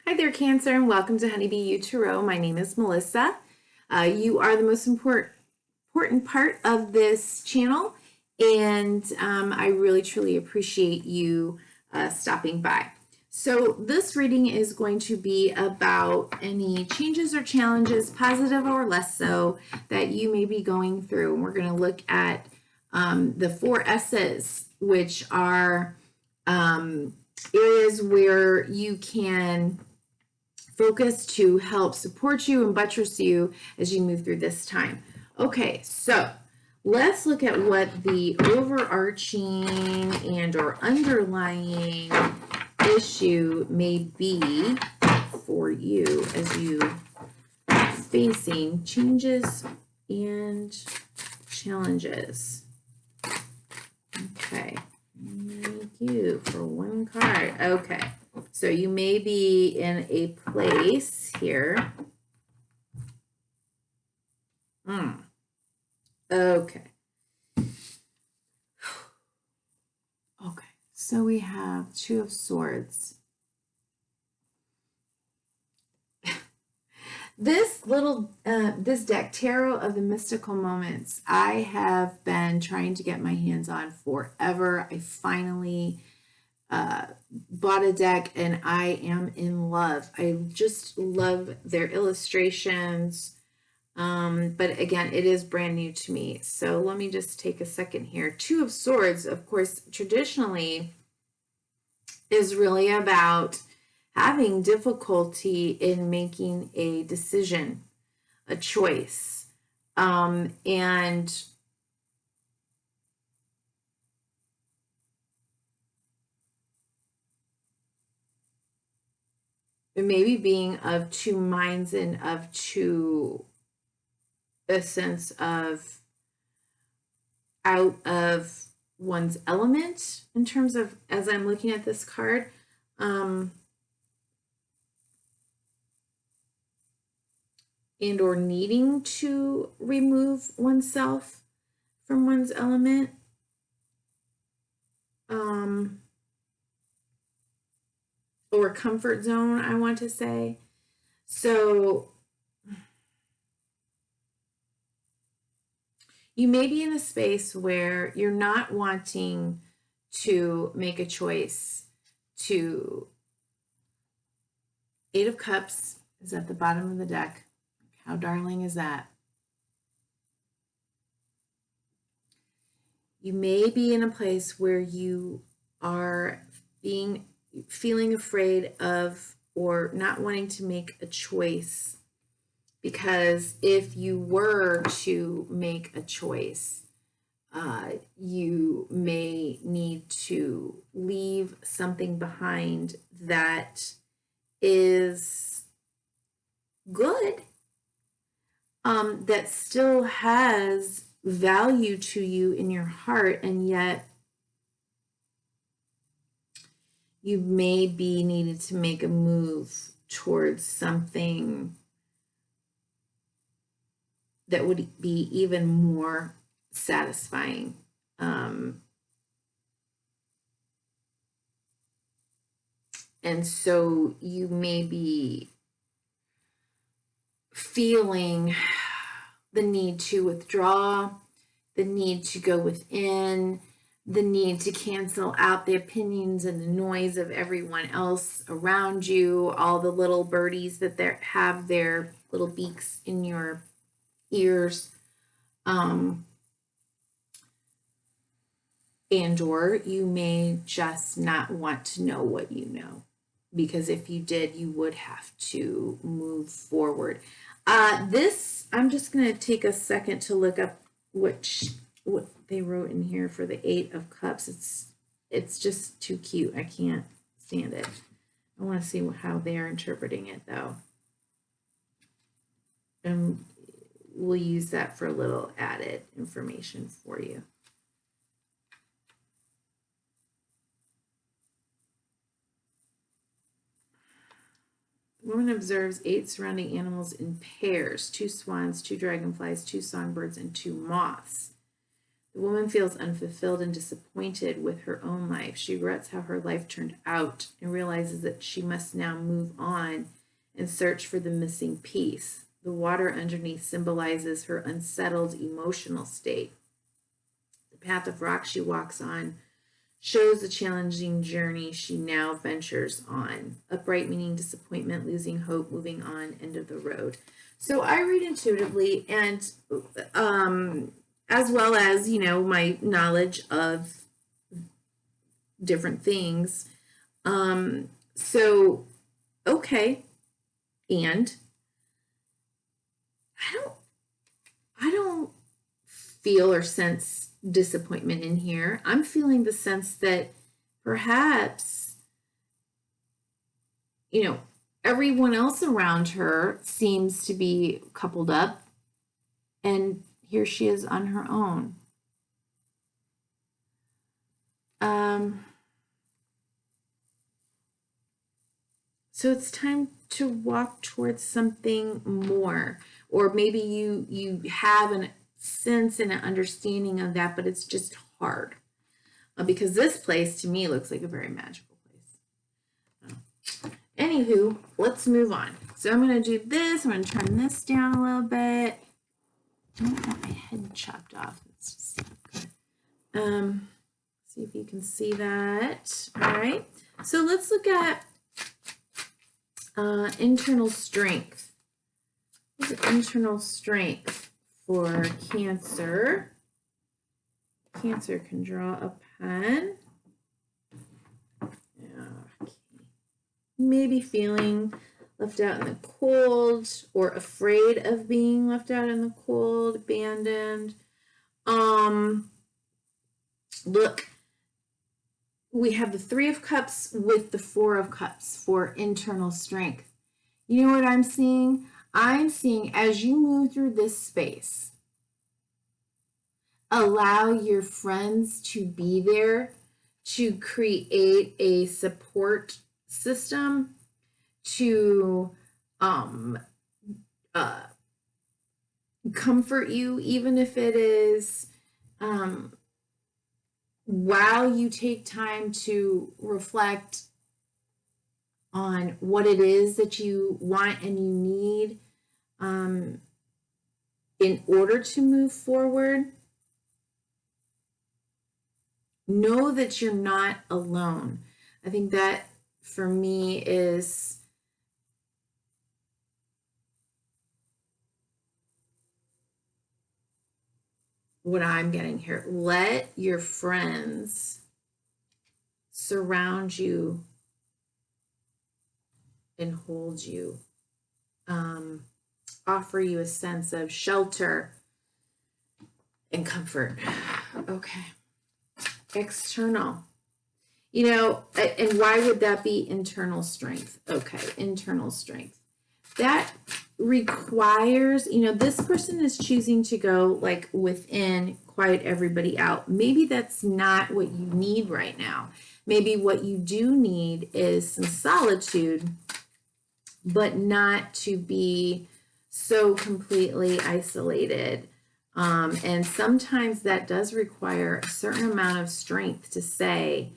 Hi there, Cancer, and welcome to Honeybee U Tarot. My name is Melissa. You are the most important part of this channel, and I really truly appreciate you stopping by. So this reading is going to be about any changes or challenges, positive or less so, that you may be going through. And we're going to look at the 4 S's, which are areas where you can focus to help support you and buttress you as you move through this time. Okay, so let's look at what the overarching and or underlying issue may be for you as you facing changes and challenges. Okay, thank you for one card. Okay. So you may be in a place here. Okay. Okay. So we have 2 of Swords. This deck, Tarot of the Mystical Moments, I have been trying to get my hands on forever. I finally bought a deck and I am in love. I just love their illustrations. But again, it is brand new to me. So let me just take a second here. 2 of Swords, of course, traditionally is really about having difficulty in making a decision, a choice. And maybe being of 2 minds and of a sense of out of one's element in terms of, as I'm looking at this card, and or needing to remove oneself from one's element. Or comfort zone, I want to say. So you may be in a space where you're not wanting to make a choice to 8 of Cups is at the bottom of the deck. How darling is that? You may be in a place where you are feeling afraid of or not wanting to make a choice, because if you were to make a choice, you may need to leave something behind that is good, that still has value to you in your heart, and yet you may be needed to make a move towards something that would be even more satisfying. And so you may be feeling the need to withdraw, the need to go within, the need to cancel out the opinions and the noise of everyone else around you, all the little birdies that have their little beaks in your ears, and or you may just not want to know what you know, because if you did, you would have to move forward. I'm just going to take a second to look up what they wrote in here for the 8 of Cups. It's just too cute. I can't stand it. I want to see how they're interpreting it, though. And we'll use that for a little added information for you. The woman observes 8 surrounding animals in pairs: 2 swans, 2 dragonflies, 2 songbirds, and 2 moths. The woman feels unfulfilled and disappointed with her own life. She regrets how her life turned out and realizes that she must now move on and search for the missing piece. The water underneath symbolizes her unsettled emotional state. The path of rock she walks on shows the challenging journey she now ventures on. Upright meaning disappointment, losing hope, moving on, end of the road. So I read intuitively, and as well as, my knowledge of different things. So, okay. And I don't feel or sense disappointment in here. I'm feeling the sense that perhaps, everyone else around her seems to be coupled up, and here she is on her own. So it's time to walk towards something more, or maybe you have a sense and an understanding of that, but it's just hard because this place to me looks like a very magical place. Anywho, let's move on. So I'm going to do this. I'm going to turn this down a little bit. I don't want my head chopped off. That's just good. See if you can see that. All right. So let's look at internal strength. What is internal strength for Cancer? Cancer can draw a pen. Okay. Maybe feeling left out in the cold or afraid of being left out in the cold, abandoned. Look, we have the Three of Cups with the Four of Cups for internal strength. You know what I'm seeing? I'm seeing as you move through this space, allow your friends to be there to create a support system to comfort you, even if it is while you take time to reflect on what it is that you want and you need in order to move forward. Know that you're not alone. I think that for me is what I'm getting here. Let your friends surround you and hold you, offer you a sense of shelter and comfort. Okay. External. And why would that be internal strength? Okay, internal strength. That requires, this person is choosing to go like within, quiet everybody out. Maybe that's not what you need right now. Maybe what you do need is some solitude, but not to be so completely isolated. And sometimes that does require a certain amount of strength to say,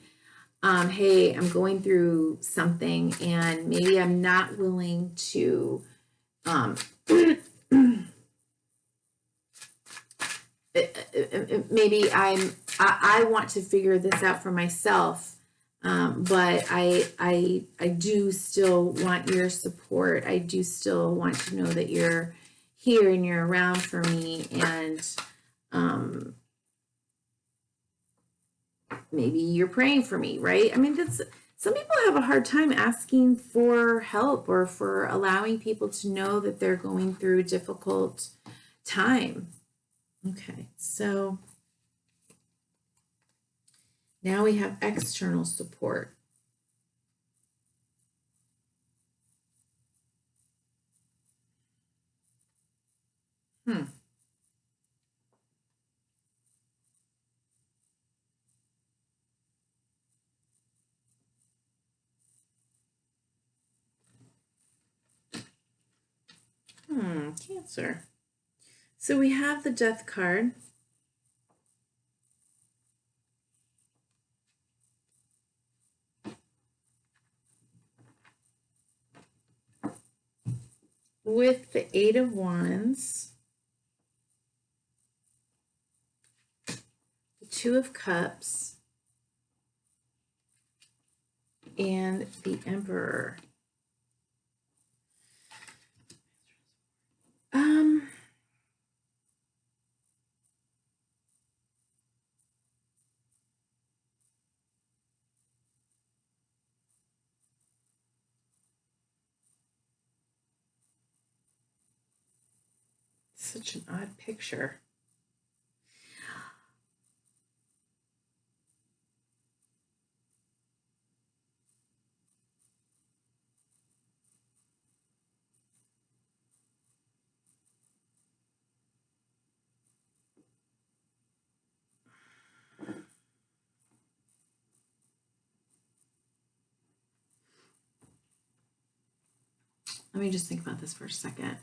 hey, I'm going through something and maybe I'm not willing to maybe I want to figure this out for myself, but I do still want your support. I do still want to know that you're here and you're around for me, and maybe you're praying for me, right? I mean, some people have a hard time asking for help or for allowing people to know that they're going through a difficult time. Okay, so now we have external support. Cancer. So we have the Death card. with the Eight of Wands, the Two of Cups, and the Emperor. Such an odd picture. Let me just think about this for a second.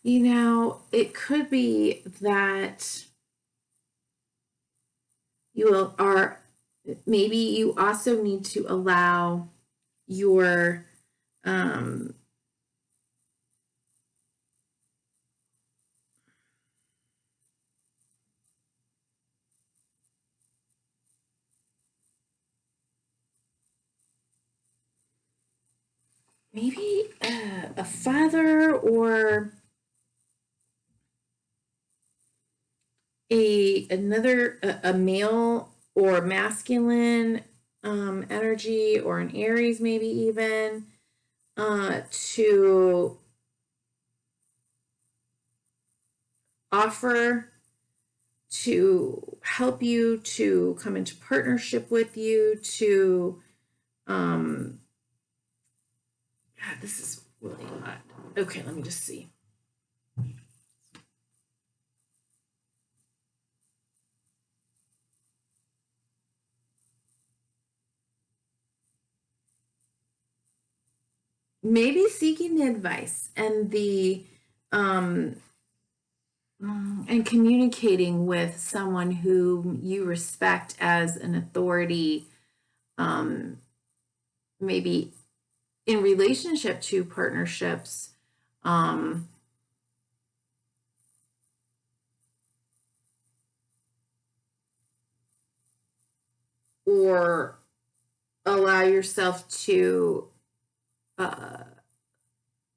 You know, it could be that maybe you also need to allow your maybe a father or a male or masculine energy, or an Aries maybe even, to offer to help you, to come into partnership with you, to God, this is really odd. Okay, let me just see. Maybe seeking the advice and and communicating with someone who you respect as an authority, maybe in relationship to partnerships, or allow yourself to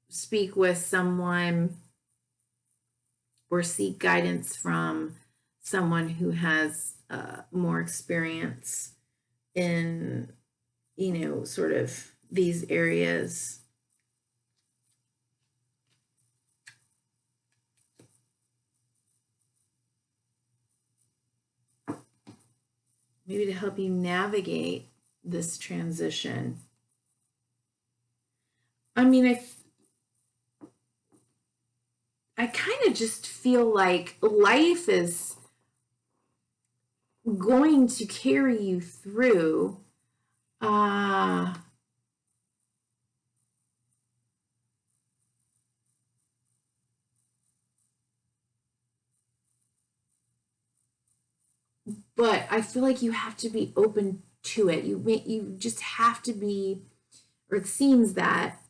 speak with someone or seek guidance from someone who has more experience in, you know, sort of these areas. Maybe to help you navigate this transition. I mean, I kind of just feel like life is going to carry you through but I feel like you have to be open to it. You just have to be, or it seems that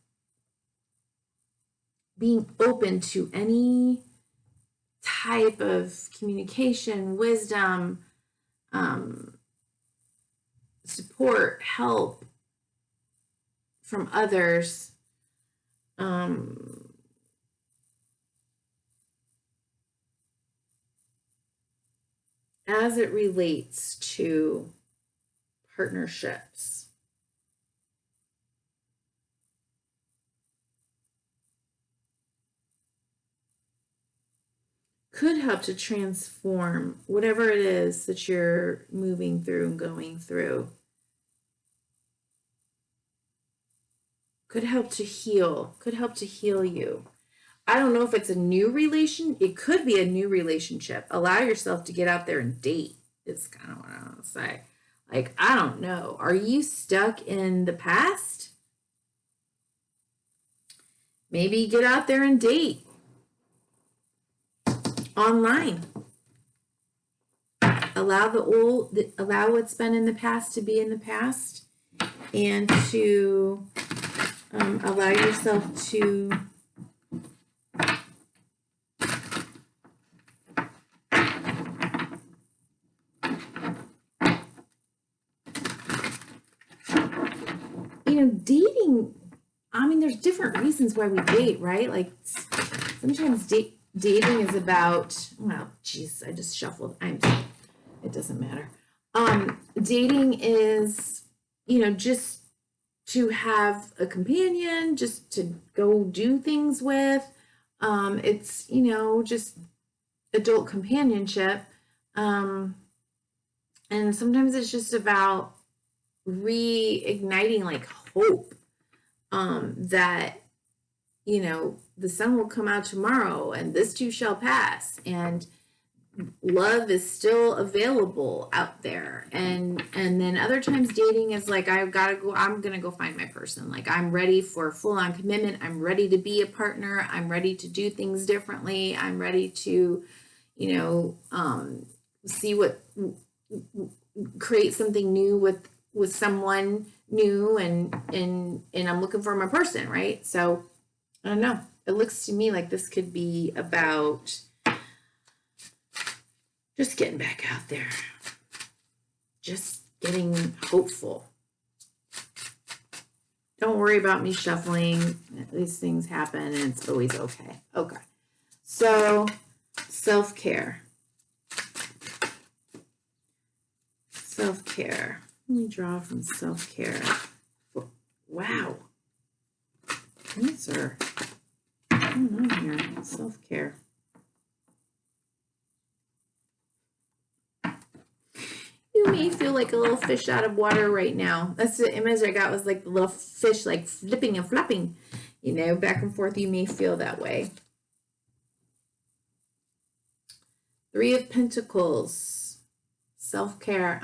being open to any type of communication, wisdom, support, help from others, as it relates to partnerships. Could help to transform whatever it is that you're moving through and going through. Could help to heal you. I don't know if it's a new relation. It could be a new relationship. Allow yourself to get out there and date. It's kind of what I want to say. Like, I don't know. Are you stuck in the past? Maybe get out there and date online. Allow what's been in the past to be in the past, and to allow yourself to dating, I mean, there's different reasons why we date, right? Like sometimes dating is about, well, geez, I just shuffled. It doesn't matter. Dating is, just to have a companion, just to go do things with. It's, just adult companionship. And sometimes it's just about reigniting like hope, that, the sun will come out tomorrow and this too shall pass. And love is still available out there. And then other times dating is like, I'm gonna go find my person. Like, I'm ready for full-on commitment. I'm ready to be a partner. I'm ready to do things differently. I'm ready to, see what, create something new with someone new, and I'm looking for my person, right? So I don't know. It looks to me like this could be about just getting back out there, just getting hopeful. Don't worry about me shuffling. These things happen and it's always okay. Okay. So self-care. Self-care. Let me draw from self-care. Wow. These are, I don't know here. Self-care. You may feel like a little fish out of water right now. That's the image I got, was like the little fish like flipping and flapping, back and forth. You may feel that way. Three of Pentacles. Self-care.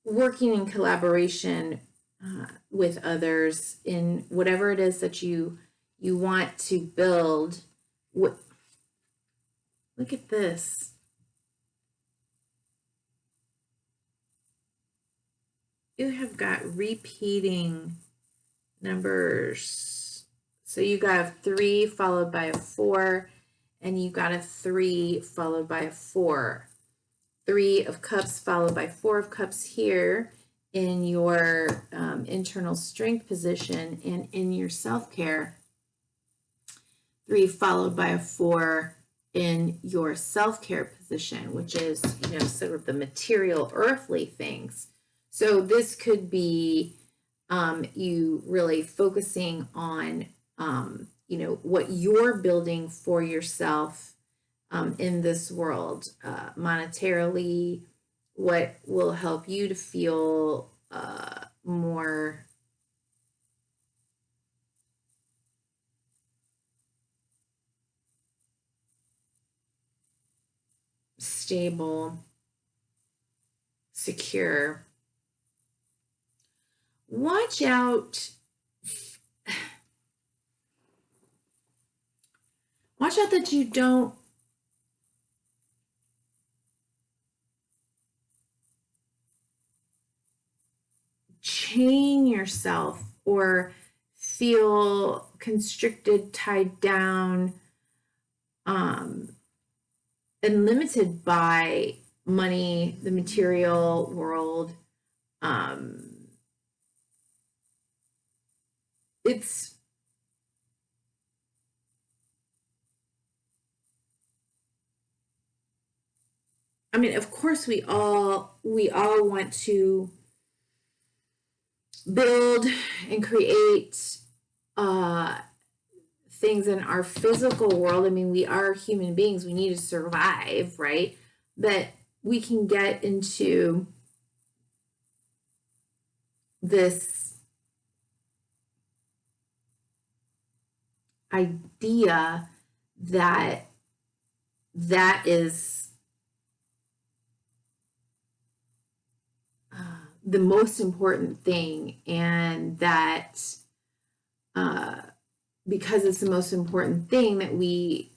Working in collaboration with others in whatever it is that you want to build. Look at this. You have got repeating numbers. So you got a 3 followed by a 4, and you got a 3 followed by a 4. 3 of Cups followed by 4 of Cups here in your internal strength position, and in your self-care, 3 followed by a 4 in your self-care position, which is, sort of the material earthly things. So this could be you really focusing on, what you're building for yourself in this world, monetarily, what will help you to feel more stable, secure. Watch out. Watch out that you don't chain yourself or feel constricted, tied down, and limited by money, the material world. Of course we all want to build and create things in our physical world. We are human beings. We need to survive, right? But we can get into this idea that is the most important thing, and that because it's the most important thing, that we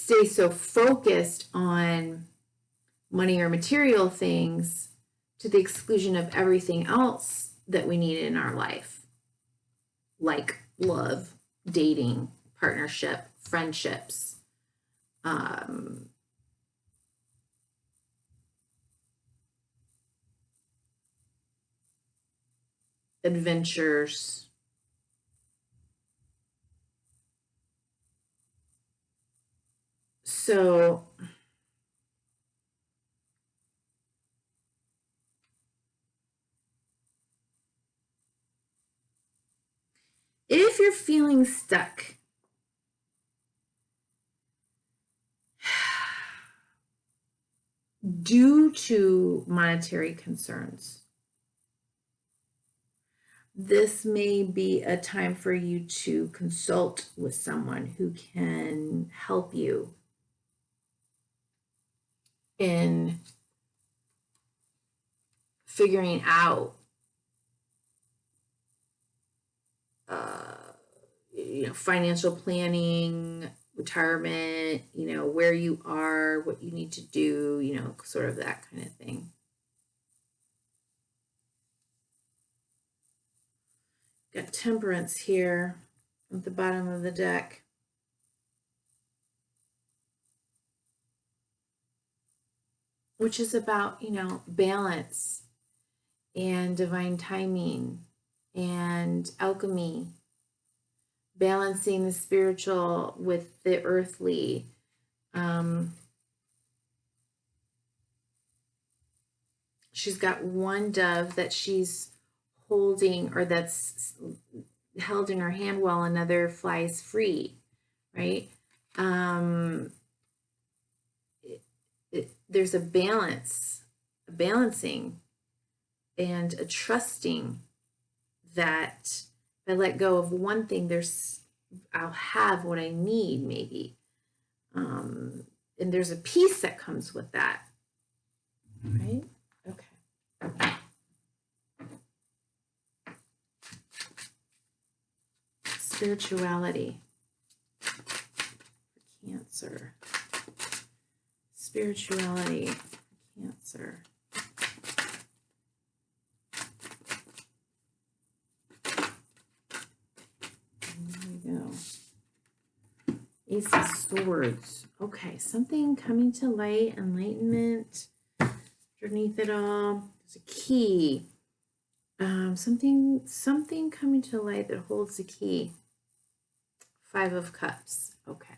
stay so focused on money or material things to the exclusion of everything else that we need in our life, like love, dating, partnership, friendships, adventures. So if you're feeling stuck, due to monetary concerns, this may be a time for you to consult with someone who can help you in figuring out financial planning, retirement, where you are, what you need to do, sort of that kind of thing. Got Temperance here at the bottom of the deck. Which is about, balance and divine timing and alchemy, balancing the spiritual with the earthly. She's got one dove that she's holding, or that's held in her hand, while another flies free, right? There's a balancing, and a trusting that if I let go of one thing, I'll have what I need, maybe. And there's a peace that comes with that, right? Okay. Spirituality for Cancer. Spirituality for Cancer. There we go. Ace of Swords. Okay, something coming to light, enlightenment. Underneath it all, there's a key. Something coming to light that holds the key. Five of Cups. Okay.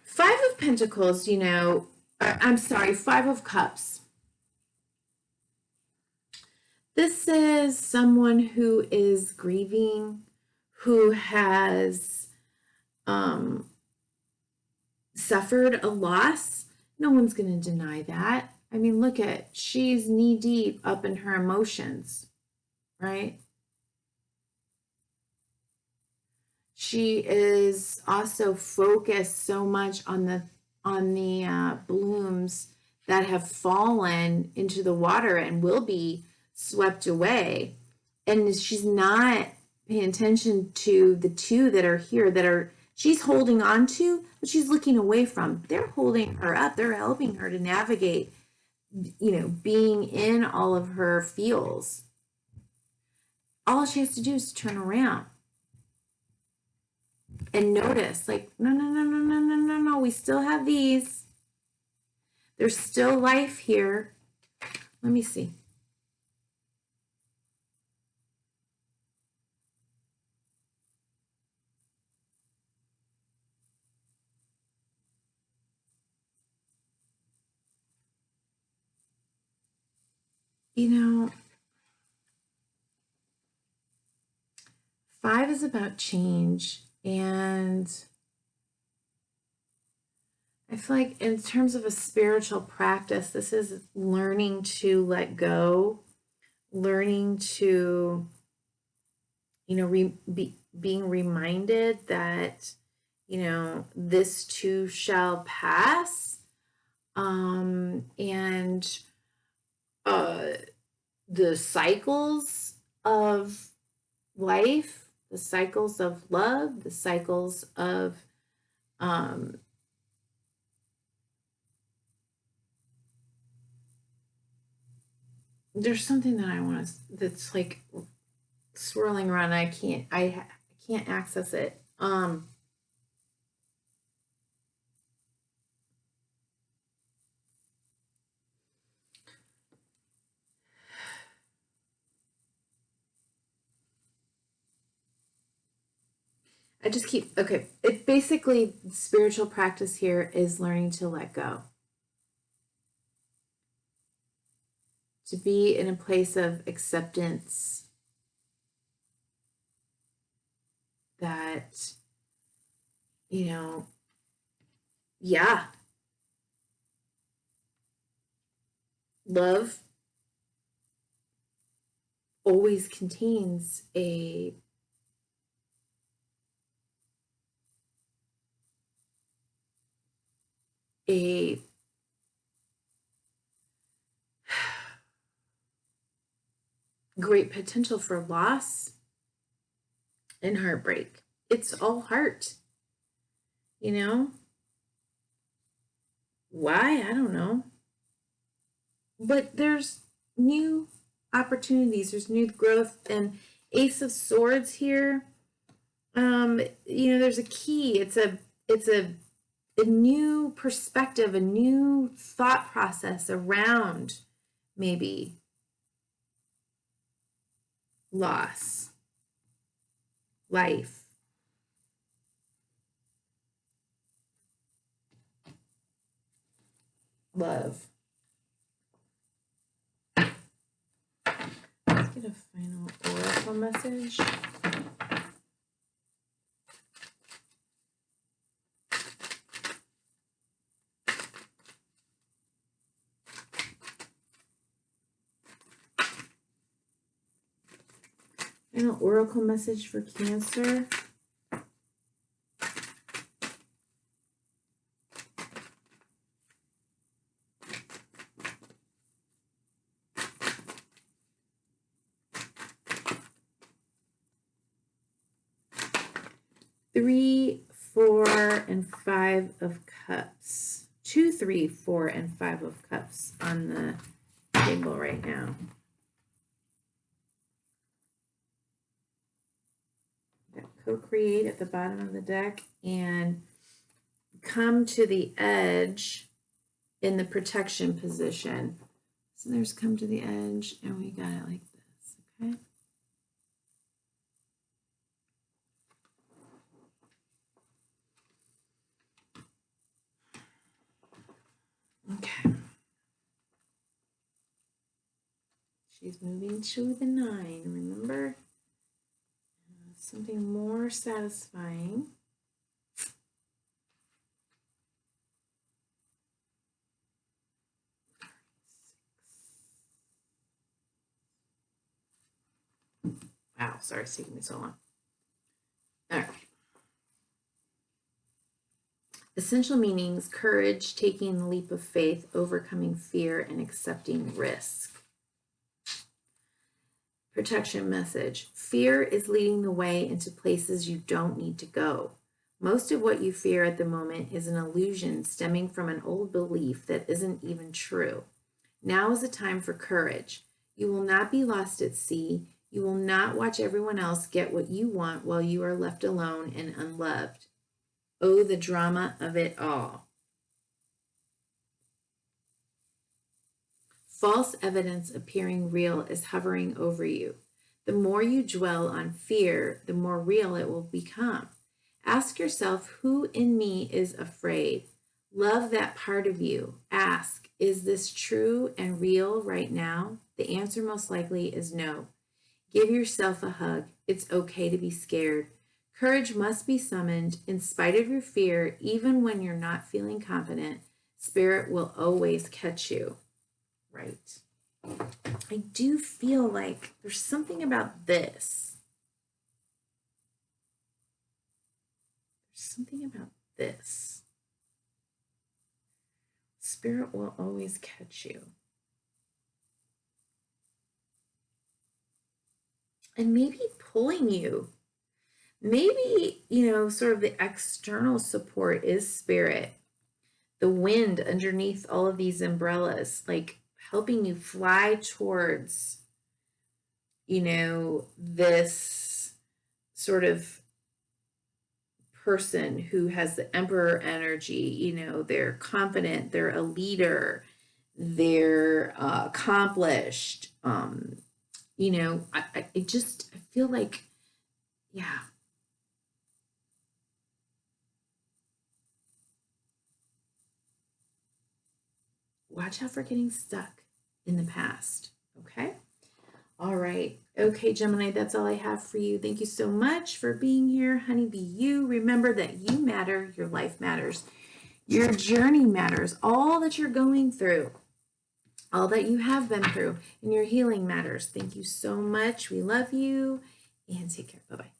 Five of Pentacles, I'm sorry, Five of Cups. This is someone who is grieving, who has suffered a loss. No one's going to deny that. I mean, look she's knee deep up in her emotions, right? She is also focused so much on the blooms that have fallen into the water and will be swept away. And she's not paying attention to the two that are here she's holding on to, but she's looking away from. They're holding her up. They're helping her to navigate, being in all of her feels. All she has to do is turn around and notice, no, we still have these. There's still life here. Let me see. Five is about change, and I feel like in terms of a spiritual practice, this is learning to let go, learning to, being reminded that, this too shall pass. And the cycles of life, the cycles of love, the cycles of there's something that I want to that's like swirling around. I can't access it. I just keep, okay. It basically, spiritual practice here is learning to let go. To be in a place of acceptance that, yeah, love always contains a great potential for loss and heartbreak. It's all heart, Why? I don't know. But there's new opportunities, there's new growth, and Ace of Swords here. There's a key. It's a new perspective, a new thought process around maybe loss, life. Love. Let's get a final oracle message. Final oracle message for Cancer. Three, 4, and 5 of Cups. 2, 3, 4, and 5 of Cups on the table right now. Co-create at the bottom of the deck and come to the edge in the protection position. So there's come to the edge, and we got it like this, okay? Okay. She's moving to the 9, remember? Something more satisfying. Wow, sorry it's taking me so long. All right. Essential meanings: courage, taking the leap of faith, overcoming fear, and accepting risk. Protection message: fear is leading the way into places you don't need to go. Most of what you fear at the moment is an illusion stemming from an old belief that isn't even true. Now is a time for courage. You will not be lost at sea. You will not watch everyone else get what you want while you are left alone and unloved. Oh, the drama of it all. False evidence appearing real is hovering over you. The more you dwell on fear, the more real it will become. Ask yourself, who in me is afraid? Love that part of you. Ask, is this true and real right now? The answer most likely is no. Give yourself a hug. It's okay to be scared. Courage must be summoned in spite of your fear, even when you're not feeling confident. Spirit will always catch you. Right. I do feel like there's something about this. There's something about this. Spirit will always catch you. And maybe pulling you. Maybe, sort of the external support is spirit. The wind underneath all of these umbrellas, like helping you fly towards, this sort of person who has the emperor energy. They're confident, they're a leader, they're accomplished. I feel like, yeah. Watch out for getting stuck in the past, okay? All right. Okay, Gemini, that's all I have for you. Thank you so much for being here. Honeybee, you remember that you matter, your life matters, your journey matters, all that you're going through, all that you have been through, and your healing matters. Thank you so much. We love you, and take care. Bye-bye.